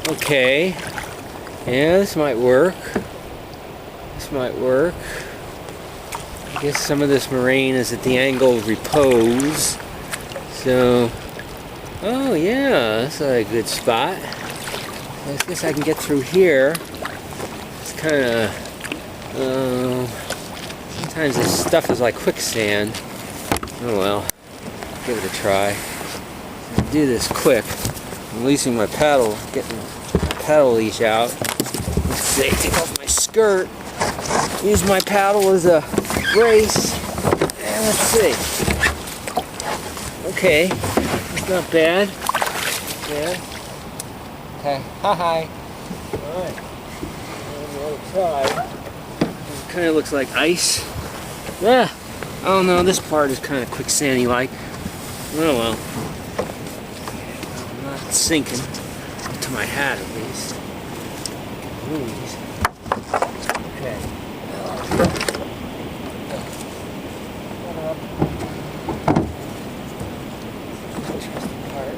Okay. Yeah, this might work. This might work. I guess some of this moraine is at the angle of repose. So, oh yeah, that's a good spot. I guess I can get through here. It's kind of, sometimes this stuff is like quicksand. Oh well, give it a try. I'll do this quick. I'm releasing my paddle, getting my paddle leash out. Let's see, take off my skirt. Use my paddle as a brace. And let's see. Okay, that's not bad. Yeah. Okay, hi. Alright. On the other side. It kind of looks like ice. Yeah. Oh no, this part is kind of quicksandy like. Oh well. I'm not sinking. To my hat at least. Please. Okay. Interesting part.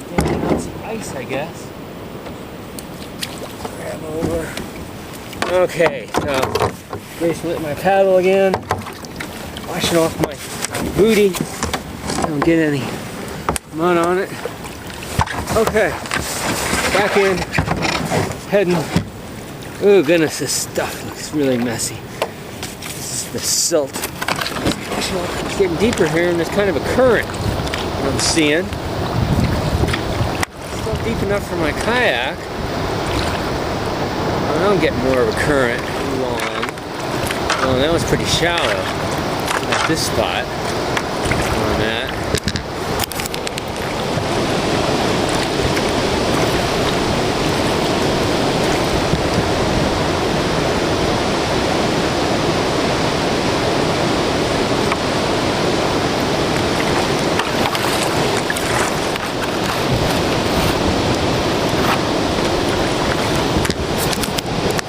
Standing on some ice, I guess. Grab over. Okay, so basically with my paddle again. Washing off my booty. Don't get any mud on it. Okay, back in, heading. Oh goodness, this stuff looks really messy. This is the silt. It's getting deeper here, and there's kind of a current that I'm seeing. It's not deep enough for my kayak. I don't get more of a current long. Oh, that was pretty shallow at this spot.